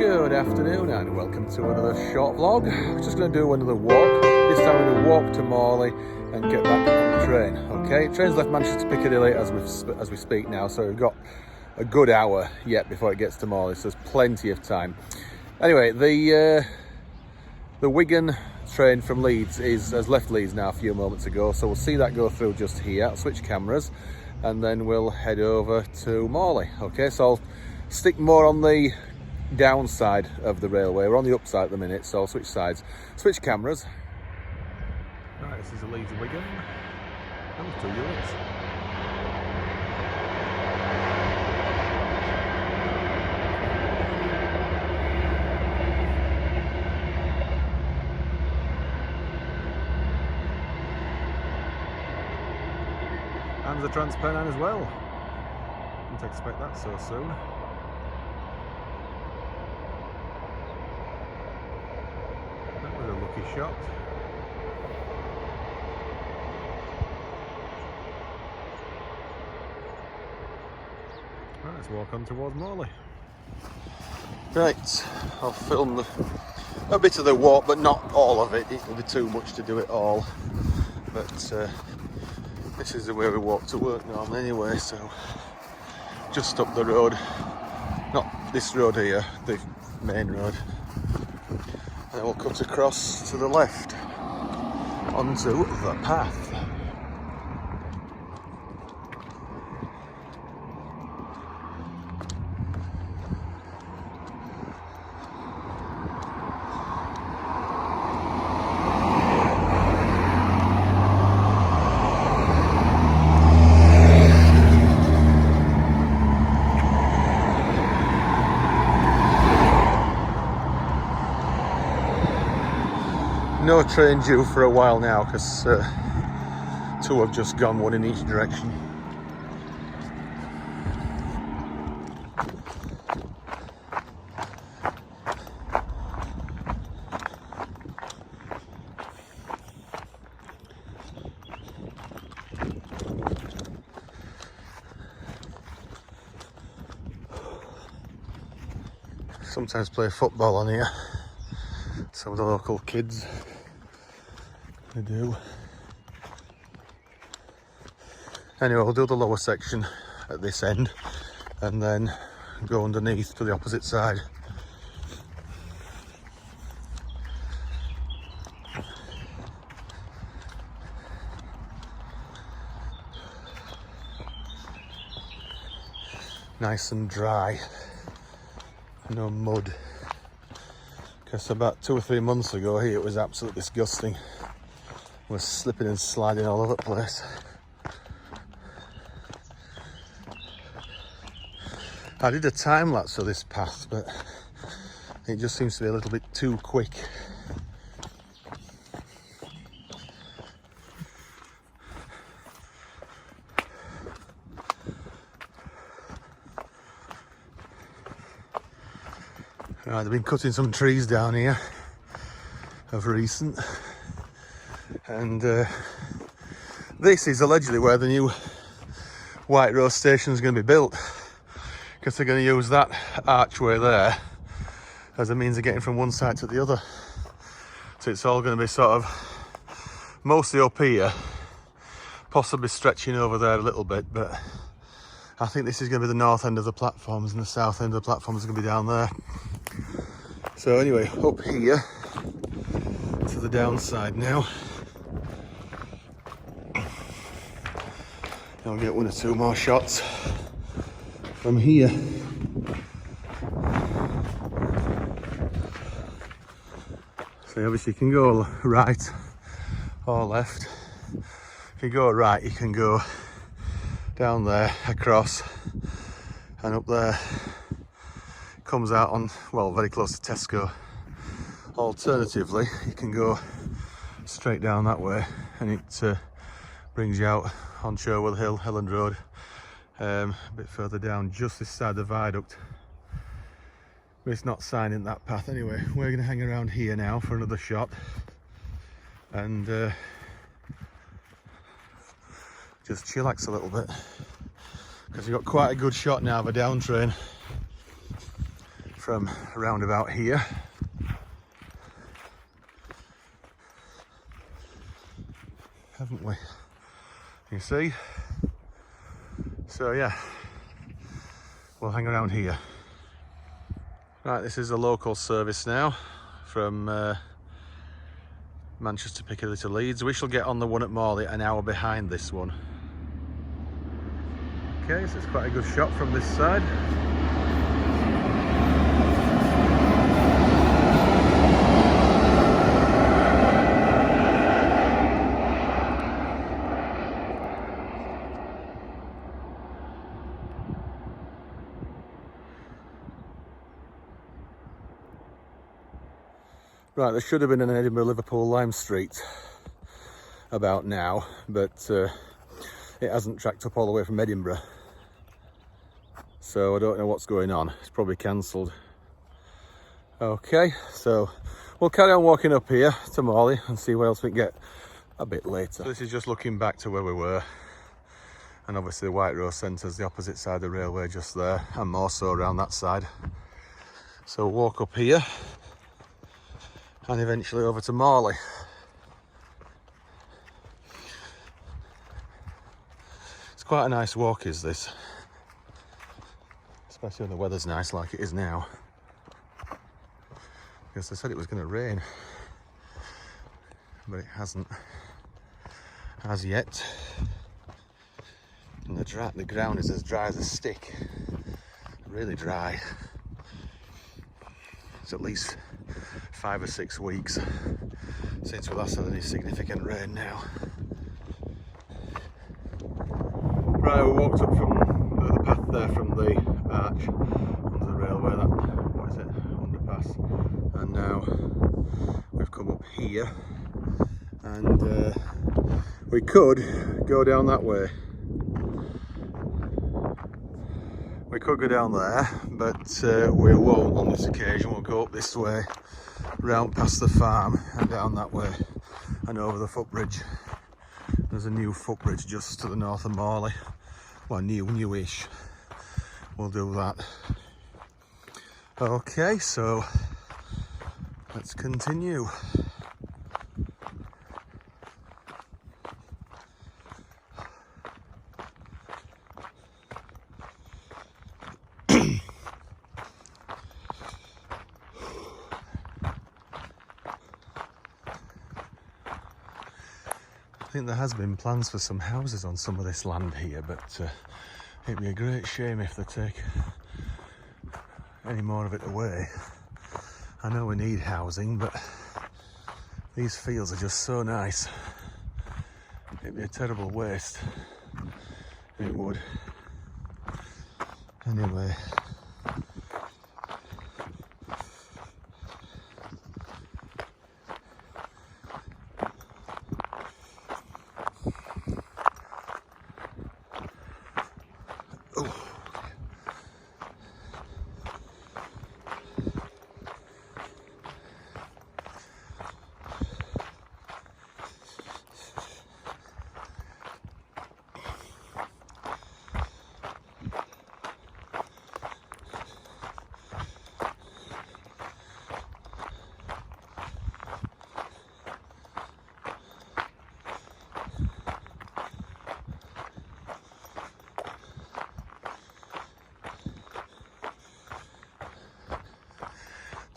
Good afternoon and welcome to another short vlog. Just going to do another walk. This time I'm going to walk to Morley and get back on the train. Okay, train's left Manchester Piccadilly as we speak now, so we've got a good hour yet before it gets to Morley, so there's plenty of time. Anyway, the Wigan train from Leeds has left Leeds now a few moments ago, so we'll see that go through just here. I'll switch cameras and then we'll head over to Morley. Okay, so I'll stick more on the downside of the railway. We're on the upside at the minute, so I'll switch sides, switch cameras. Right, this is a Leeds Wigan. And 2 units. And the Transpennine as well. Didn't expect that so soon. That was a lucky shot. Right, let's walk on towards Morley. Right, I'll film a bit of the walk, but not all of it. It'll be too much to do it all. But this is the way we walk to work normally anyway, so just up the road. Not this road here, the main road. And then we'll cut across to the left onto the path. No train due for a while now because two have just gone, one in each direction. Sometimes play football on here. Some of the local kids, they do. Anyway, we'll do the lower section at this end and then go underneath to the opposite side. Nice and dry, no mud. Because about 2 or 3 months ago here it was absolutely disgusting. We're slipping and sliding all over the place. I did a time lapse of this path, but it just seems to be a little bit too quick. Right, they've been cutting some trees down here of recent, and this is allegedly where the new White Rose station is going to be built, because they're going to use that archway there as a means of getting from one side to the other. So it's all going to be sort of mostly up here, possibly stretching over there a little bit, but I think this is going to be the north end of the platforms and the south end of the platforms is going to be down there. So anyway, up here to the downside now. I'll get 1 or 2 more shots from here. So obviously you can go right or left. If you go right, you can go down there, across, and up there. Comes out on, well, very close to Tesco. Alternatively, you can go straight down that way and it brings you out on Sherwood Hill, Helland Road, a bit further down, just this side of the viaduct. But it's not signing that path anyway. We're going to hang around here now for another shot and just chillax a little bit, because we've got quite a good shot now of a down train from around about here. Haven't we? You see? So yeah, we'll hang around here. Right, this is a local service now from Manchester Piccadilly to Leeds. We shall get on the one at Morley an hour behind this one. Okay, so it's quite a good shot from this side. Right, there should have been an Edinburgh-Liverpool Lime Street about now, but it hasn't tracked up all the way from Edinburgh. So I don't know what's going on. It's probably cancelled. Okay, so we'll carry on walking up here to Morley and see where else we can get a bit later. So this is just looking back to where we were. And obviously the White Rose Centre's the opposite side of the railway just there, and more so around that side. So we'll walk up here and eventually over to Morley. It's quite a nice walk, is this? Especially when the weather's nice like it is now. Because they said it was going to rain, but it hasn't as yet. And the ground is as dry as a stick. Really dry. It's at least 5 or 6 weeks since we last had any significant rain now. Right, we walked up from the path there from the arch onto the railway, that, what is it, underpass, and now we've come up here, and we could go down that way. We could go down there, but we won't on this occasion. We'll go up this way, round past the farm and down that way and over the footbridge. There's a new footbridge just to the north of Morley. Well, newish. We'll do that. Okay, so let's continue. I think there has been plans for some houses on some of this land here, but it'd be a great shame if they take any more of it away. I know we need housing, but these fields are just so nice. It'd be a terrible waste. It would. Anyway.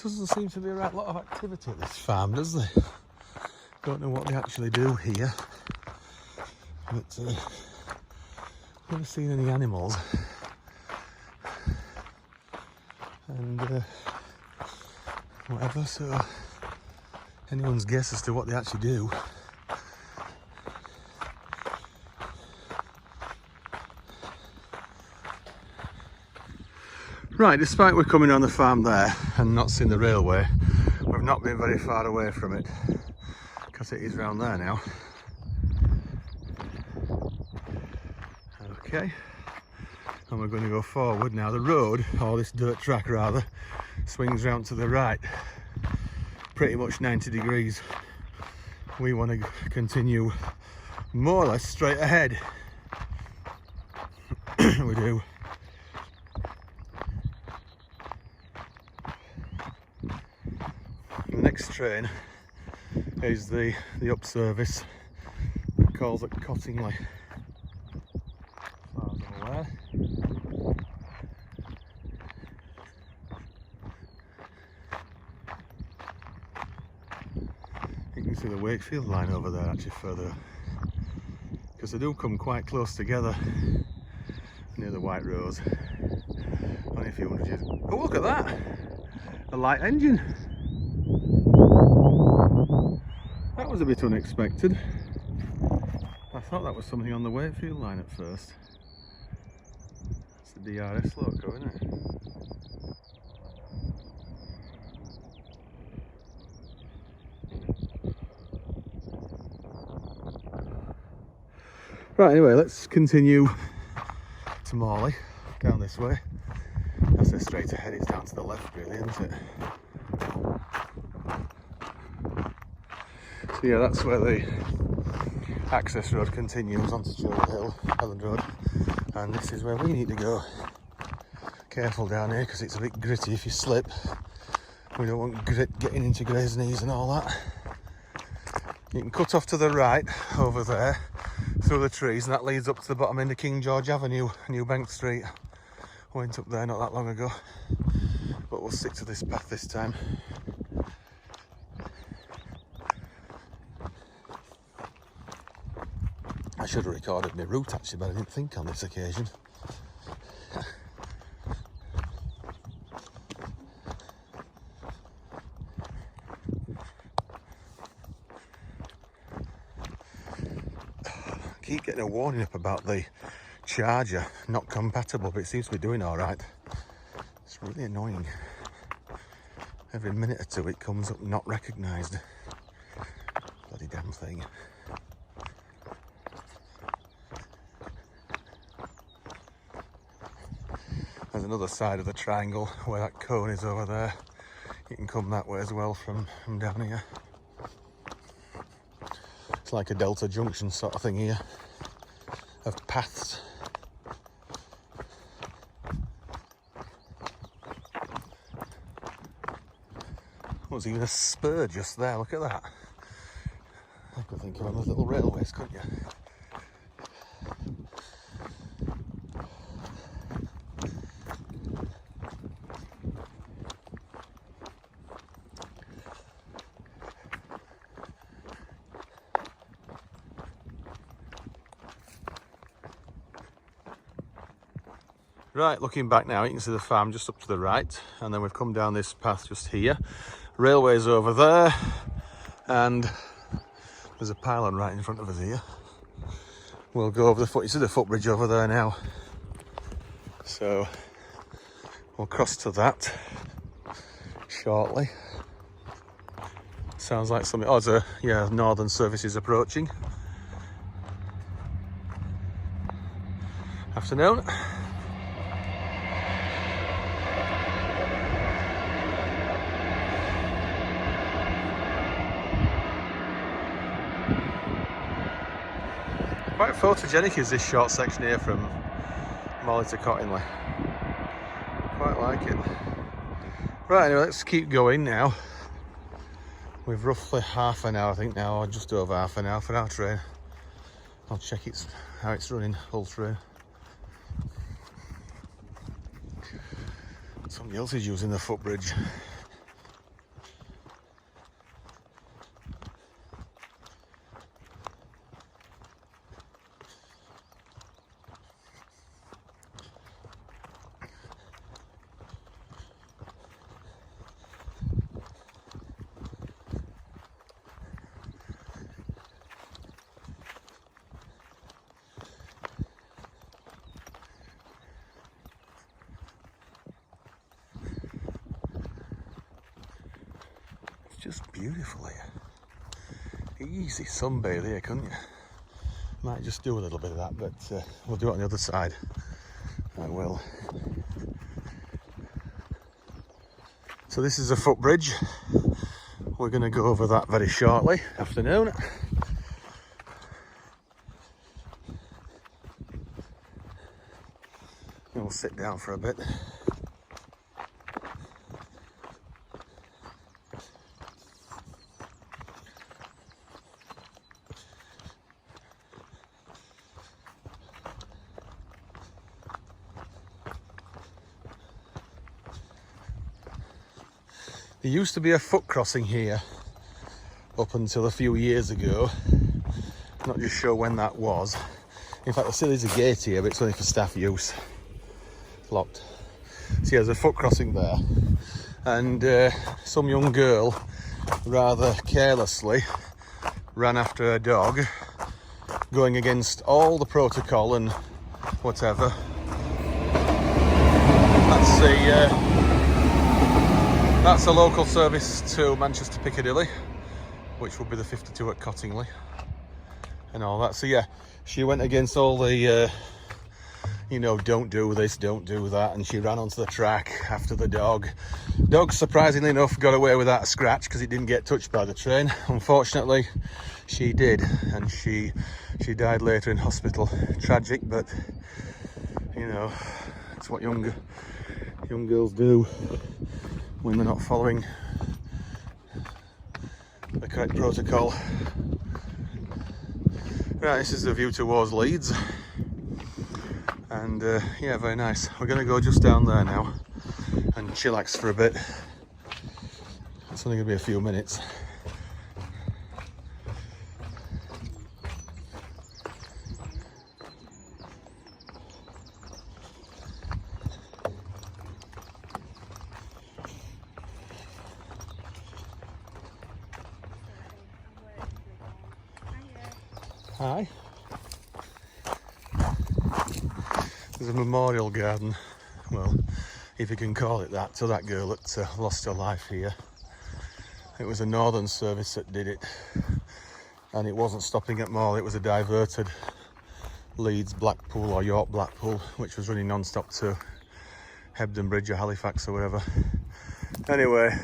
Doesn't seem to be a right lot of activity at this farm, does there? Don't know what they actually do here, but never seen any animals, and whatever, so anyone's guess as to what they actually do. Right, despite we're coming on the farm there and not seeing the railway, we've not been very far away from it, because it is round there now. Okay, and we're going to go forward now. The road, or this dirt track rather, swings round to the right, pretty much 90 degrees. We want to continue more or less straight ahead. We do. next train is the up service that calls at Cottingley, as far as I'm aware. You can see the Wakefield line over there actually further, because they do come quite close together near the White Rose. Only a few hundred years. Oh, look at that! A light engine. That was a bit unexpected. I thought that was something on the Wakefield line at first. It's the DRS loco, isn't it? Right, anyway, let's continue to Morley, down this way. That's it, straight ahead, it's down to the left really, isn't it? So yeah, that's where the access road continues onto Chilwell Hill, Helen Road, and this is where we need to go. Careful down here because it's a bit gritty if you slip. We don't want grit getting into Gray's knees and all that. You can cut off to the right over there through the trees, and that leads up to the bottom end of King George Avenue, New Bank Street. Went up there not that long ago, but we'll stick to this path this time. I should have recorded my route actually, but I didn't think on this occasion. Keep getting a warning up about the charger not compatible, but it seems to be doing all right. It's really annoying. Every minute or two it comes up not recognised. Bloody damn thing. There's another side of the triangle where that cone is over there. You can come that way as well from down here. It's like a Delta Junction sort of thing here, of paths. There's even a spur just there, look at that. I could think of one of those little railways, couldn't you? Right, looking back now, you can see the farm just up to the right, and then we've come down this path just here. Railway's over there, and there's a pylon right in front of us here. We'll go over the foot. You see the footbridge over there now, so we'll cross to that shortly. Sounds like something. Oh, there's a Northern services approaching. Afternoon. Quite photogenic is this short section here from Morley to Cottingley. Quite like it. Right, anyway, let's keep going now. We've roughly half an hour, I think now, or just over half an hour for our train. I'll check how it's running all through. Somebody else is using the footbridge. Just beautiful here. Easy sunbathe here, couldn't you? Might just do a little bit of that, but we'll do it on the other side. I will. So this is a footbridge. We're going to go over that very shortly. Afternoon. And we'll sit down for a bit. There used to be a foot crossing here up until a few years ago. Not just sure when that was. In fact, there still is a gate here, but it's only for staff use. It's locked. So yeah, there's a foot crossing there. And some young girl, rather carelessly, ran after her dog, going against all the protocol and whatever. That's the local service to Manchester Piccadilly, which will be the 52 at Cottingley and all that. So yeah, she went against all the you know, don't do this, don't do that, and she ran onto the track after the dog. Dog, surprisingly enough, got away without a scratch because it didn't get touched by the train. Unfortunately, she did, and she died later in hospital. Tragic, but you know, it's what young girls do when they're not following the correct protocol. Right, this is the view towards Leeds. And yeah, very nice. We're going to go just down there now and chillax for a bit. It's only going to be a few minutes. Hi. There's a memorial garden, well, if you can call it that, to that girl that lost her life here. It was a northern service that did it, and it wasn't stopping at Morley, it was a diverted Leeds Blackpool or York Blackpool, which was running non-stop to Hebden Bridge or Halifax or wherever. Anyway,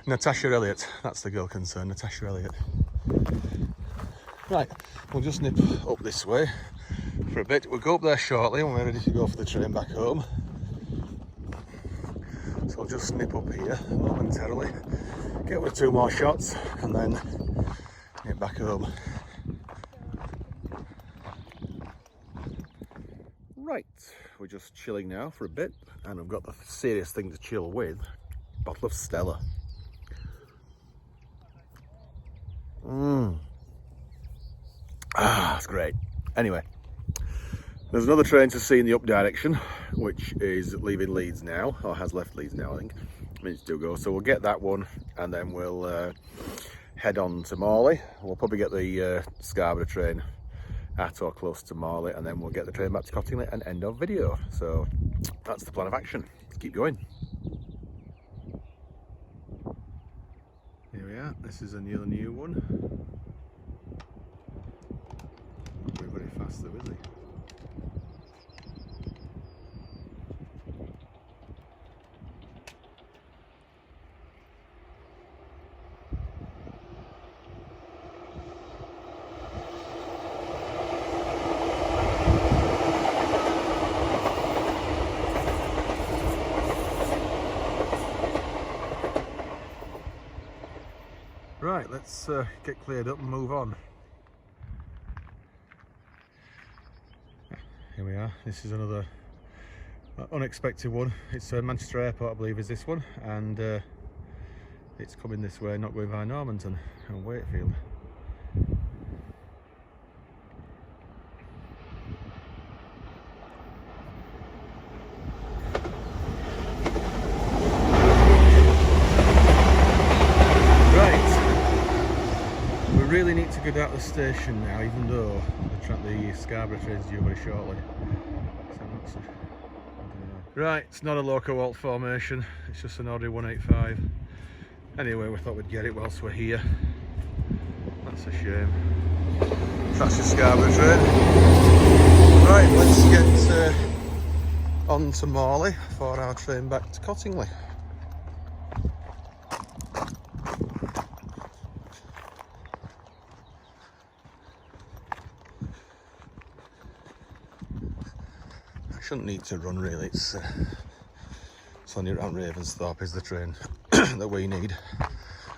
Natasha Elliott, that's the girl concerned, Natasha Elliott. Right, we'll just nip up this way for a bit. We'll go up there shortly when we're ready to go for the train back home. So I'll just nip up here momentarily, get with 2 more shots and then nip back home. Right, we're just chilling now for a bit, and I've got the serious thing to chill with, a bottle of Stella. It's great. Anyway, there's another train to see in the up direction, which is leaving Leeds now, or has left Leeds now, I think. Minutes to go. So we'll get that one, and then we'll head on to Morley. We'll probably get the Scarborough train at or close to Morley, and then we'll get the train back to Cottingley and end of video. So that's the plan of action. Let's keep going. Here we are. This is another new one. Not very fast though, is he? Right, let's get cleared up and move on. Here we are. This is another unexpected one. It's Manchester Airport, I believe, is this one, and it's coming this way, not going via Normanton and Wakefield. Really need to get out of the station now, even though the Scarborough train's due very shortly. So right, it's not a loco alt formation, it's just an ordinary 185. Anyway, we thought we'd get it whilst we're here. That's a shame. That's your Scarborough train. Right, let's get on to Morley for our train back to Cottingley. Shouldn't need to run really, it's only around Ravensthorpe is the train that we need.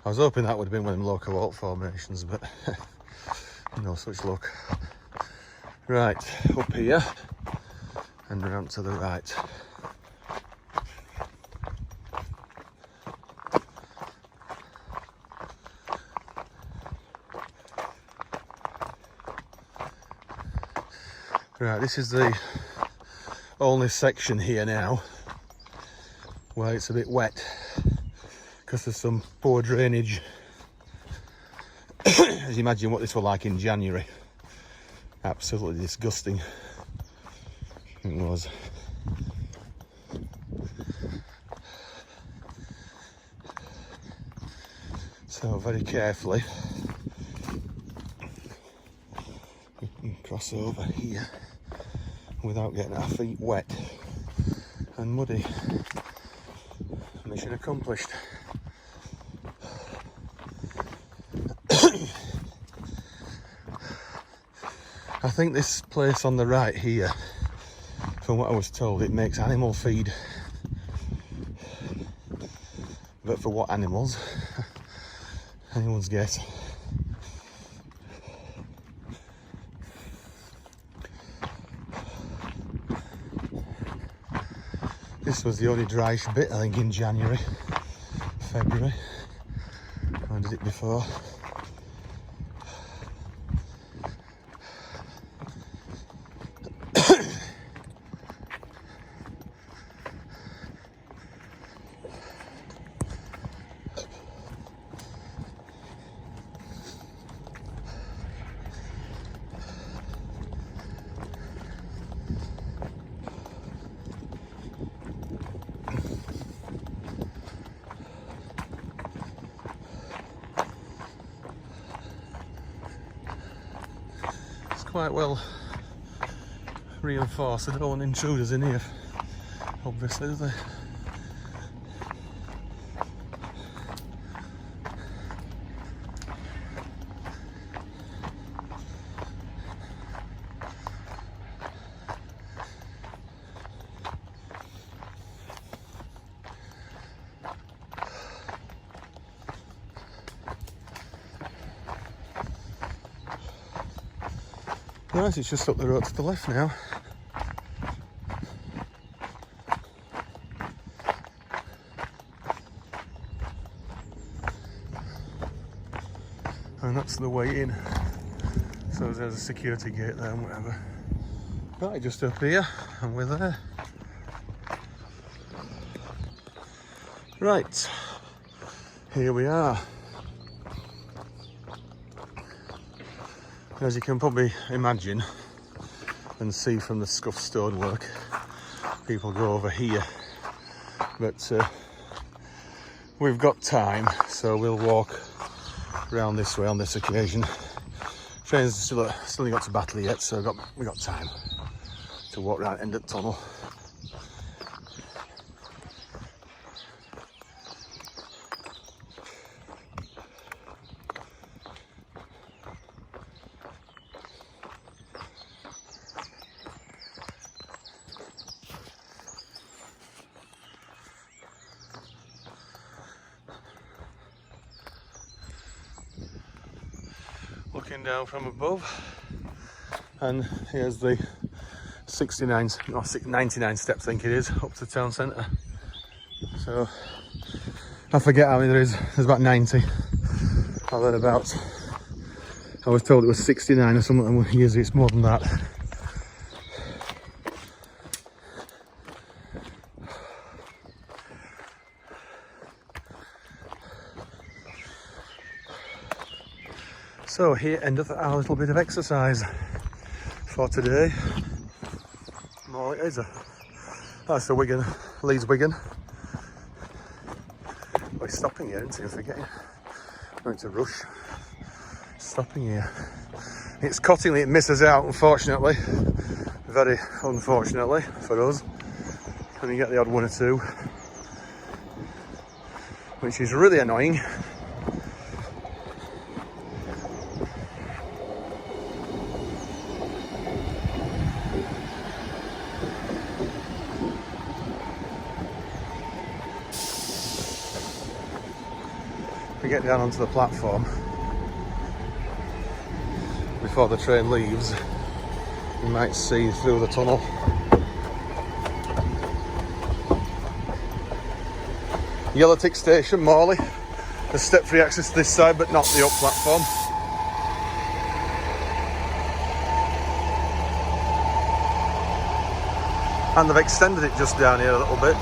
I was hoping that would have been one of them loco alt formations, but no such luck. Right, up here and around to the right. Right, this is the only section here now where it's a bit wet because there's some poor drainage. As you imagine what this was like in January. Absolutely disgusting. It was. So very carefully we can cross over here without getting our feet wet and muddy. Mission accomplished. I think this place on the right here, from what I was told, it makes animal feed. But for what animals? Anyone's guess. This was the only dryish bit, I think, in January, February. I did it before. Quite well reinforced. I don't want intruders in here, obviously, do they? Nice, it's just up the road to the left now. And that's the way in. So there's a security gate there and whatever. Right, just up here, and we're there. Right, here we are. As you can probably imagine and see from the scuffed stonework, people go over here, but we've got time, so we'll walk around this way on this occasion. Trains still ain't got to Batley yet, so we got time to walk around the end of the tunnel. Looking down from above, and here's the 99 steps, I think it is, up to the town centre. So I forget how many there is. There's about 90. I read about. I was told it was 69 or something, and usually it's more than that. So here endeth our little bit of exercise for today. Morley is that's the Wigan, Leeds Wigan. Oh, he's stopping here, isn't he? I'm forgetting. I'm going to rush. Stopping here. It's Cottingley, it misses out, unfortunately. Very unfortunately for us. And you get the odd one or two, which is really annoying. We get down onto the platform before the train leaves. You might see through the tunnel. Yellow Tick Station, Morley. There's step-free access to this side, but not the up platform. And they've extended it just down here a little bit.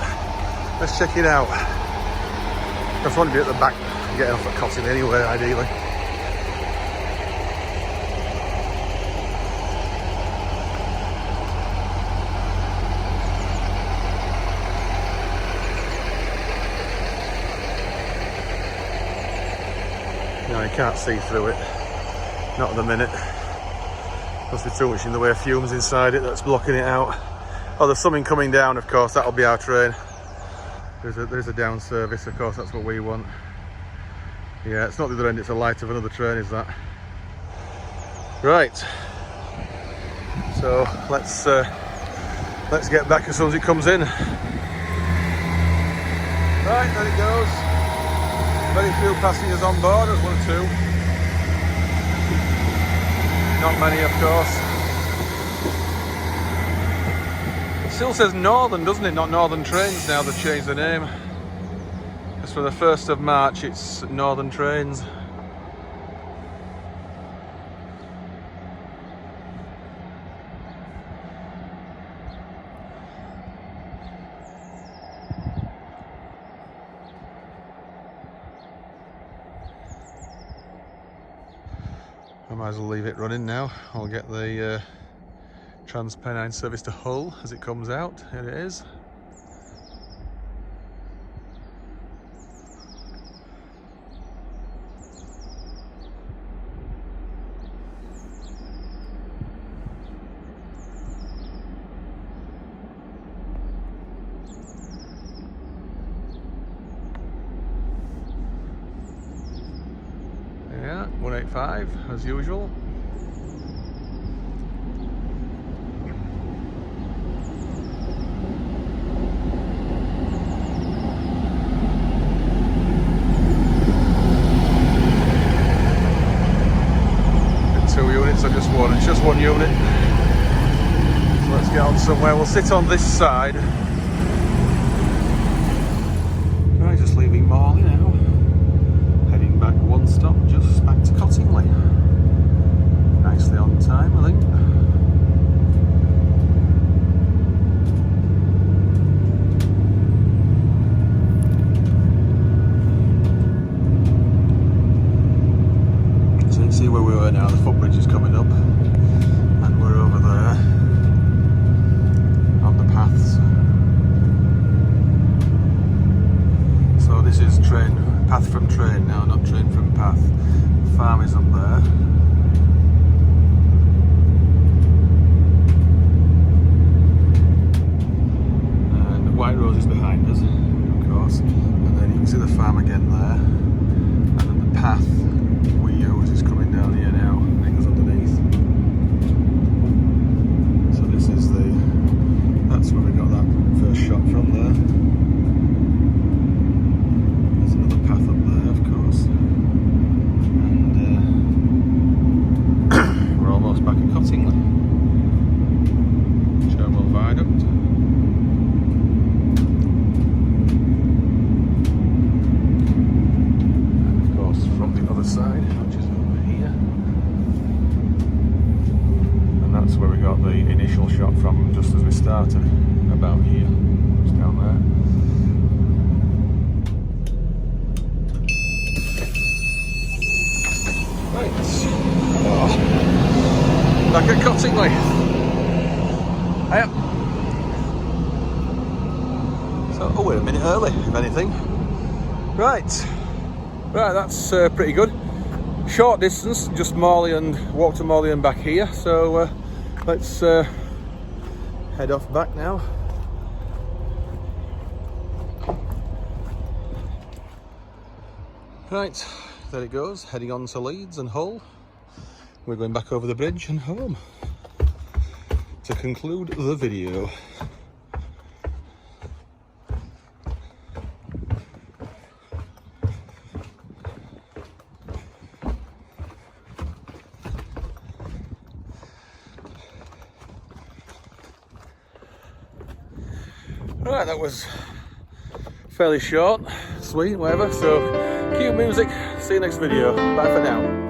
Let's check it out. I just want to be at the back, getting off at Cotting anyway, ideally. No, you can't see through it. Not at the minute. Must be too much in the way of fumes inside it that's blocking it out. Oh, there's something coming down, of course. That'll be our train. There's a down service, of course. That's what we want. Yeah, it's not the other end. It's a light of another train, is that? Right. So let's get back as soon as it comes in. Right, there it goes. Very few passengers on board. There's 1 or 2. Not many, of course. It still says Northern, doesn't it? Not Northern Trains now. They've changed the name. Because for the 1st of March, it's Northern Trains. I might as well leave it running now. I'll get the Trans-Pennine service to Hull as it comes out. Here it is. Yeah, 185 as usual. So it's just one unit. So let's get on somewhere. We'll sit on this side. Right, just leaving Morley now. Heading back 1 stop, just back to Cottingley. Nicely on time, I think. See where we were now, the footbridge is coming up and we're over there on the paths. So this is path from train now, not train from path. The farm is up there. And the White Rose is behind us, of course. And then you can see the farm again there. And then the path we use is coming down here now, and it goes underneath. So this is that's where we got that first shot from there. There's another path up there, of course. And we're almost back at Cottingley. Cherwell Viaduct. Side, which is over here, and that's where we got the initial shot from just as we started, about here, just down there. Right, back at Cottingley. Hiya. So, oh, we're a minute early, if anything. Right, that's pretty good. Short distance, just Morley and walk to Morley and back here. So let's head off back now. Right, there it goes, heading on to Leeds and Hull. We're going back over the bridge and home to conclude the video. Right, that was fairly short, sweet, whatever. So, cue music. See you next video. Bye for now.